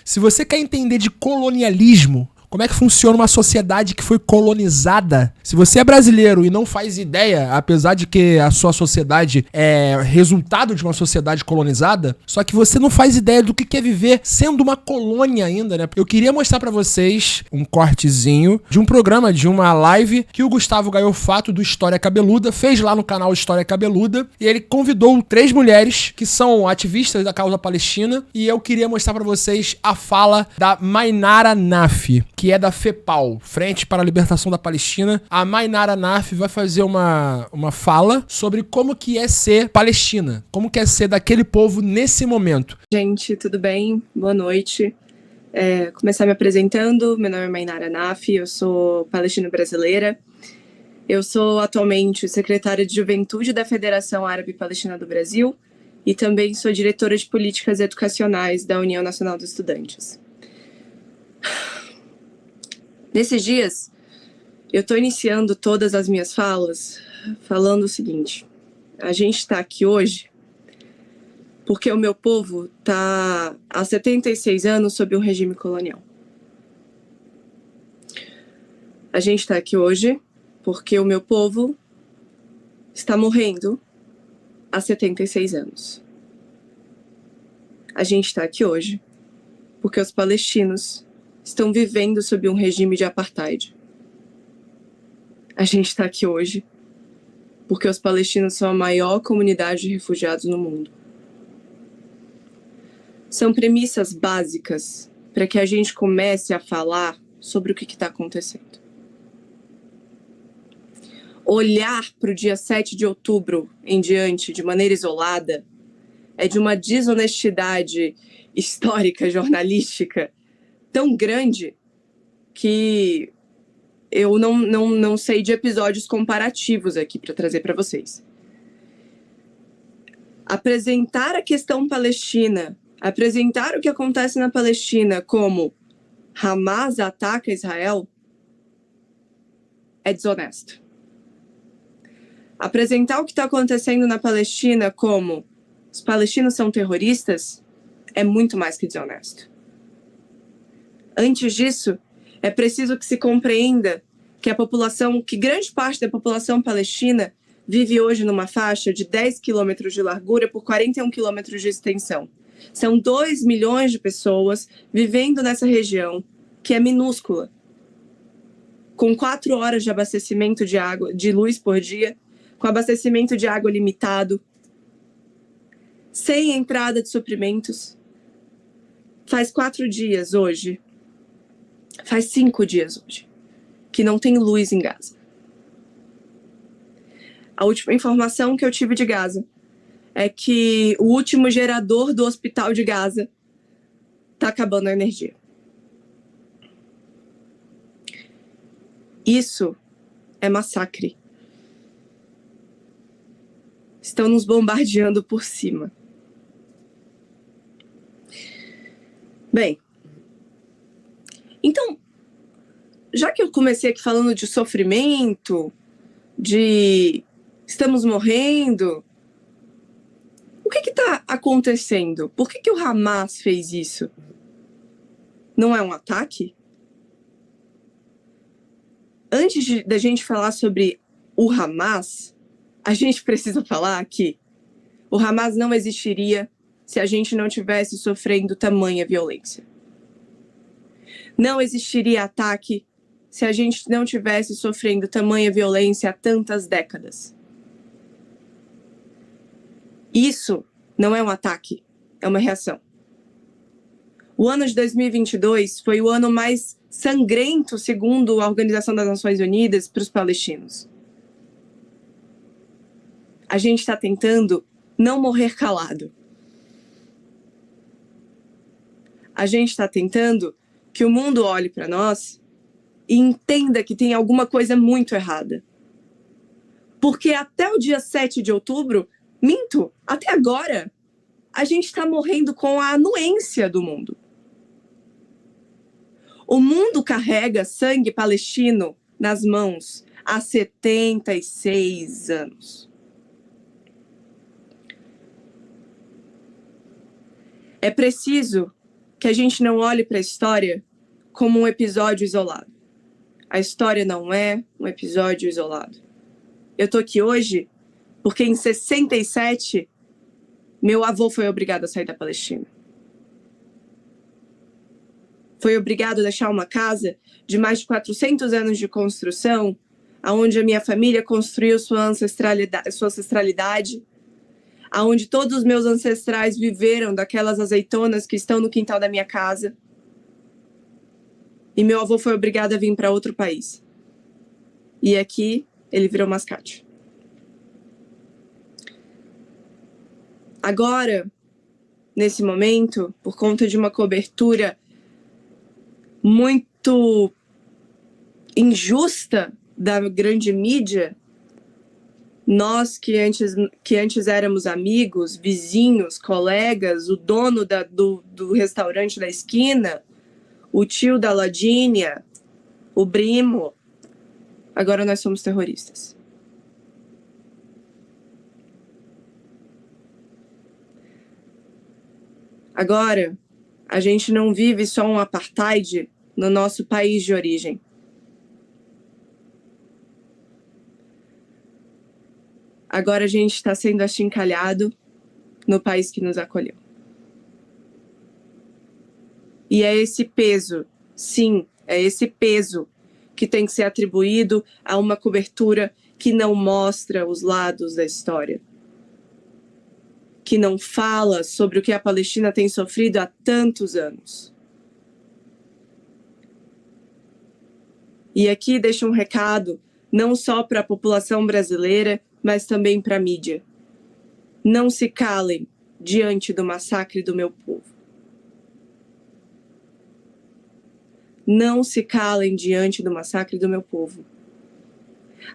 Se você quer entender de colonialismo, como é que funciona uma sociedade que foi colonizada? Se você é brasileiro e não faz ideia, apesar de que a sua sociedade é resultado de uma sociedade colonizada, só que você não faz ideia do que é viver sendo uma colônia ainda, né? Eu queria mostrar pra vocês um cortezinho de um programa, de uma live que o Gustavo Gaiofato do História Cabeluda fez lá no canal História Cabeluda, e ele convidou 3 mulheres que são ativistas da causa palestina, e eu queria mostrar pra vocês a fala da Mainara Naf, que é da FEPAL, Frente para a Libertação da Palestina. A Mainara Naf vai fazer uma fala sobre como que é ser palestina, como que é ser daquele povo nesse momento. Gente, tudo bem? Boa noite. Começar me apresentando, meu nome é Mainara Naf, eu sou palestina brasileira. Eu sou atualmente secretária de Juventude da Federação Árabe Palestina do Brasil e também sou diretora de políticas educacionais da União Nacional dos Estudantes. Nesses dias, eu estou iniciando todas as minhas falas falando o seguinte: a gente está aqui hoje porque o meu povo está há 76 anos sob um regime colonial. A gente está aqui hoje porque o meu povo está morrendo há 76 anos. A gente está aqui hoje porque os palestinos estão vivendo sob um regime de apartheid. A gente está aqui hoje porque os palestinos são a maior comunidade de refugiados no mundo. São premissas básicas para que a gente comece a falar sobre o que está acontecendo. Olhar para o dia 7 de outubro em diante de maneira isolada é de uma desonestidade histórica, jornalística, tão grande que eu não sei de episódios comparativos aqui para trazer para vocês. Apresentar a questão palestina, apresentar o que acontece na Palestina como Hamas ataca Israel é desonesto. Apresentar o que está acontecendo na Palestina como os palestinos são terroristas é muito mais que desonesto. Antes disso, é preciso que se compreenda que grande parte da população palestina vive hoje numa faixa de 10 quilômetros de largura por 41 quilômetros de extensão. São 2 milhões de pessoas vivendo nessa região, que é minúscula, com 4 horas de abastecimento de água, de luz por dia, com abastecimento de água limitado, sem entrada de suprimentos. Faz 4 dias hoje, faz 5 dias hoje, que não tem luz em Gaza. A última informação que eu tive de Gaza é que o último gerador do hospital de Gaza está acabando a energia. Isso é massacre. Estão nos bombardeando por cima. Bem, então, já que eu comecei aqui falando de sofrimento, de estamos morrendo, o que está acontecendo? Por que o Hamas fez isso? Não é um ataque? Antes da gente falar sobre o Hamas, a gente precisa falar que o Hamas não existiria se a gente não tivesse sofrendo tamanha violência. Não existiria ataque se a gente não tivesse sofrendo tamanha violência há tantas décadas. Isso não é um ataque, é uma reação. O ano de 2022 foi o ano mais sangrento, segundo a Organização das Nações Unidas, para os palestinos. A gente está tentando não morrer calado. A gente está tentando que o mundo olhe para nós e entenda que tem alguma coisa muito errada. Porque até o dia 7 de outubro, até agora, a gente está morrendo com a anuência do mundo. O mundo carrega sangue palestino nas mãos há 76 anos. É preciso que a gente não olhe para a história como um episódio isolado. A história não é um episódio isolado. Eu tô aqui hoje porque em 67 meu avô foi obrigado a sair da Palestina. Foi obrigado a deixar uma casa de mais de 400 anos de construção, aonde a minha família construiu sua ancestralidade, aonde todos os meus ancestrais viveram daquelas azeitonas que estão no quintal da minha casa. E meu avô foi obrigado a vir para outro país. E aqui ele virou mascate. Agora, nesse momento, por conta de uma cobertura muito injusta da grande mídia, nós que antes éramos amigos, vizinhos, colegas, o dono do restaurante da esquina, o tio da lojinha, o primo, agora nós somos terroristas. Agora, a gente não vive só um apartheid no nosso país de origem. Agora a gente está sendo achincalhado no país que nos acolheu. E é esse peso, sim, é esse peso que tem que ser atribuído a uma cobertura que não mostra os lados da história, que não fala sobre o que a Palestina tem sofrido há tantos anos. E aqui deixa um recado, não só para a população brasileira, mas também para a mídia. Não se calem diante do massacre do meu povo. Não se calem diante do massacre do meu povo.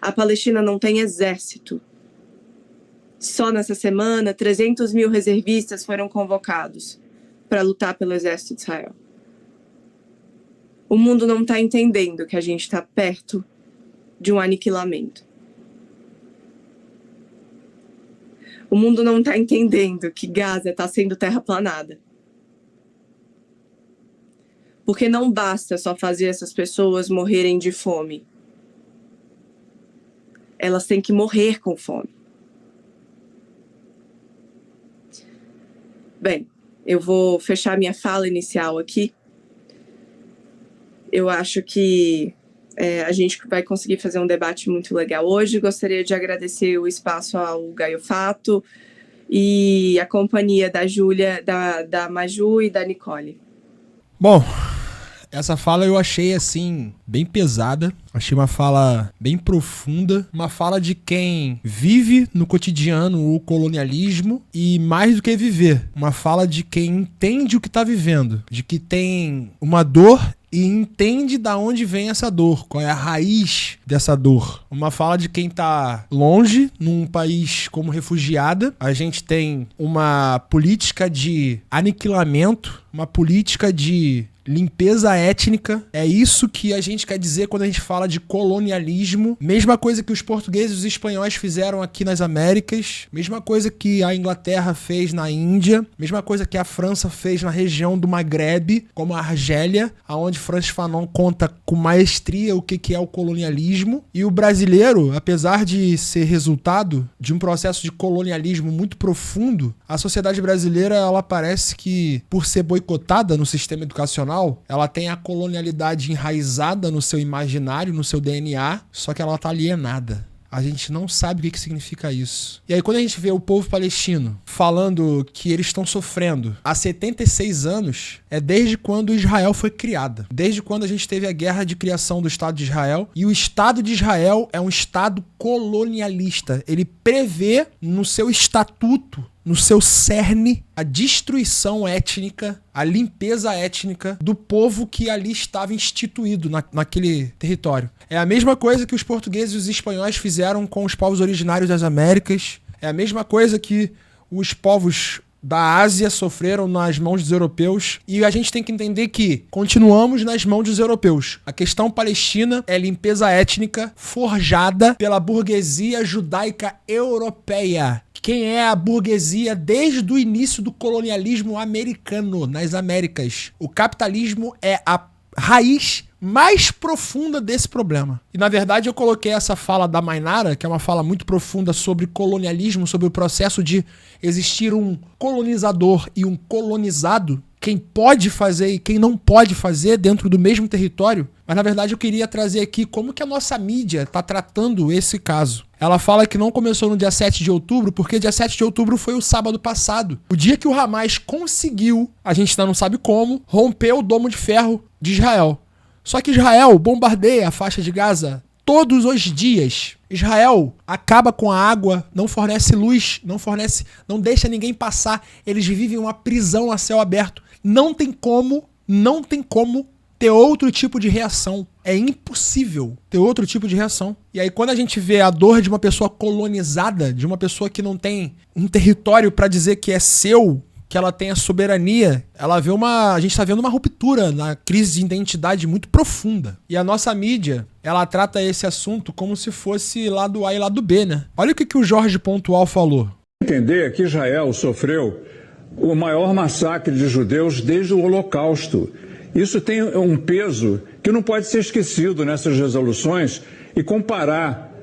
A Palestina não tem exército. Só nessa semana, 300 mil reservistas foram convocados para lutar pelo exército de Israel. O mundo não está entendendo que a gente está perto de um aniquilamento. O mundo não está entendendo que Gaza está sendo terraplanada. Porque não basta só fazer essas pessoas morrerem de fome. Elas têm que morrer com fome. Bem, eu vou fechar minha fala inicial aqui. Eu acho que a gente vai conseguir fazer um debate muito legal hoje. Gostaria de agradecer o espaço ao Gaio Fato e a companhia da Júlia, da Maju e da Nicole. Bom, essa fala eu achei, assim, bem pesada. Achei uma fala bem profunda. Uma fala de quem vive no cotidiano o colonialismo e, mais do que viver, uma fala de quem entende o que está vivendo. De que tem uma dor e entende da onde vem essa dor, qual é a raiz dessa dor. Uma fala de quem tá longe, num país como refugiada. A gente tem uma política de aniquilamento, uma política de limpeza étnica. É isso que a gente quer dizer quando a gente fala de colonialismo. Mesma coisa que os portugueses e os espanhóis fizeram aqui nas Américas. Mesma coisa que a Inglaterra fez na Índia. Mesma coisa que a França fez na região do Maghreb, como a Argélia, onde Francis Fanon conta com maestria o que é o colonialismo. E o brasileiro, apesar de ser resultado de um processo de colonialismo muito profundo, a sociedade brasileira, ela parece que, por ser boicotada no sistema educacional, ela tem a colonialidade enraizada no seu imaginário, no seu DNA, só que ela tá alienada. A gente não sabe o que significa isso. E aí quando a gente vê o povo palestino falando que eles estão sofrendo há 76 anos, é desde quando Israel foi criada. Desde quando a gente teve a guerra de criação do Estado de Israel. E o Estado de Israel é um Estado colonialista. Ele prevê no seu estatuto, no seu cerne, a destruição étnica, a limpeza étnica do povo que ali estava instituído naquele território. É a mesma coisa que os portugueses e os espanhóis fizeram com os povos originários das Américas. É a mesma coisa que os povos da Ásia sofreram nas mãos dos europeus. E a gente tem que entender que continuamos nas mãos dos europeus. A questão palestina é limpeza étnica forjada pela burguesia judaica europeia, quem é a burguesia desde o início do colonialismo americano nas Américas. O capitalismo é a raiz mais profunda desse problema. E na verdade eu coloquei essa fala da Mainara, que é uma fala muito profunda sobre colonialismo, sobre o processo de existir um colonizador e um colonizado, quem pode fazer e quem não pode fazer dentro do mesmo território. Mas na verdade eu queria trazer aqui como que a nossa mídia está tratando esse caso. Ela fala que não começou no dia 7 de outubro, porque dia 7 de outubro foi o sábado passado. O dia que o Hamas conseguiu, a gente ainda não sabe como, romper o domo de ferro de Israel. Só que Israel bombardeia a faixa de Gaza todos os dias. Israel acaba com a água, não fornece luz, não deixa ninguém passar. Eles vivem uma prisão a céu aberto. Não tem como ter outro tipo de reação. É impossível ter outro tipo de reação. E aí quando a gente vê a dor de uma pessoa colonizada, de uma pessoa que não tem um território para dizer que é seu, que ela tem a soberania, a gente está vendo uma ruptura na crise de identidade muito profunda. E a nossa mídia, ela trata esse assunto como se fosse lado A e lado B, né? Olha o que o Jorge Pontual falou. Entender que Israel sofreu o maior massacre de judeus desde o Holocausto. Isso tem um peso que não pode ser esquecido nessas resoluções e comparar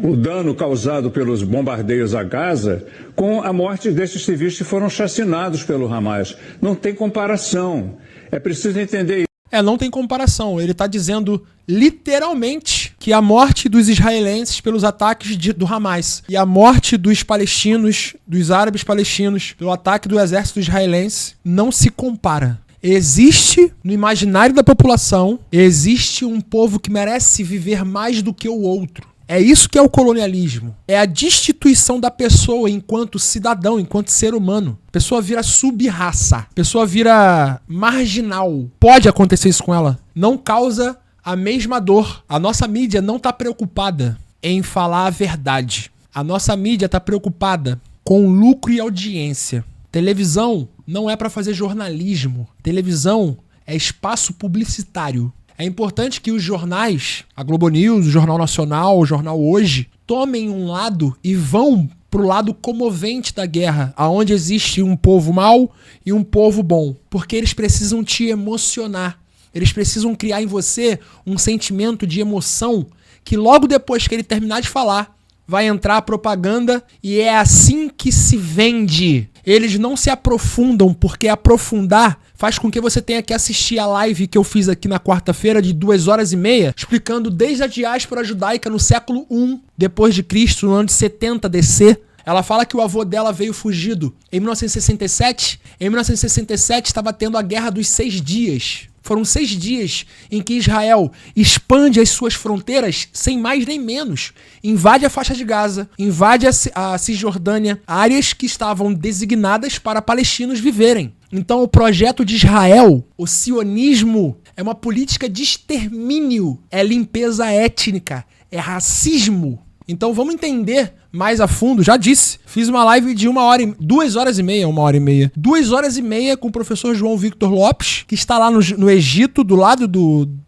o dano causado pelos bombardeios a Gaza com a morte desses civis que foram chacinados pelo Hamas. Não tem comparação. É preciso entender isso. Não tem comparação. Ele está dizendo literalmente que a morte dos israelenses pelos ataques do Hamas e a morte dos palestinos, dos árabes palestinos, pelo ataque do exército israelense não se compara. Existe no imaginário da população, existe um povo que merece viver mais do que o outro. É isso que é o colonialismo. É a destituição da pessoa enquanto cidadão, enquanto ser humano. A pessoa vira sub-raça. A pessoa vira marginal. Pode acontecer isso com ela. Não causa a mesma dor. A nossa mídia não está preocupada em falar a verdade. A nossa mídia está preocupada com lucro e audiência. Televisão não é para fazer jornalismo. Televisão é espaço publicitário. É importante que os jornais, a Globo News, o Jornal Nacional, o Jornal Hoje, tomem um lado e vão pro lado comovente da guerra, aonde existe um povo mau e um povo bom. Porque eles precisam te emocionar. Eles precisam criar em você um sentimento de emoção que logo depois que ele terminar de falar, vai entrar a propaganda e é assim que se vende. Eles não se aprofundam, porque aprofundar faz com que você tenha que assistir a live que eu fiz aqui na quarta-feira de 2h30, explicando desde a diáspora judaica no século I depois de Cristo, no ano de 70 DC. Ela fala que o avô dela veio fugido em 1967. Em 1967 estava tendo a Guerra dos 6 Dias. Foram 6 dias em que Israel expande as suas fronteiras sem mais nem menos. Invade a faixa de Gaza, invade a Cisjordânia, áreas que estavam designadas para palestinos viverem. Então o projeto de Israel, o sionismo, é uma política de extermínio, é limpeza étnica, é racismo. Então vamos entender mais a fundo. Já disse, fiz uma live de 2h30, 1h30. 2h30 com o professor João Victor Lopes, que está lá no Egito, do lado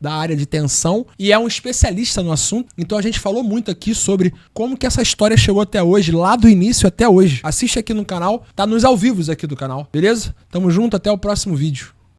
da área de tensão, e é um especialista no assunto. Então a gente falou muito aqui sobre como que essa história chegou até hoje, lá do início até hoje. Assiste aqui no canal, tá nos ao vivos aqui do canal, beleza? Tamo junto, até o próximo vídeo.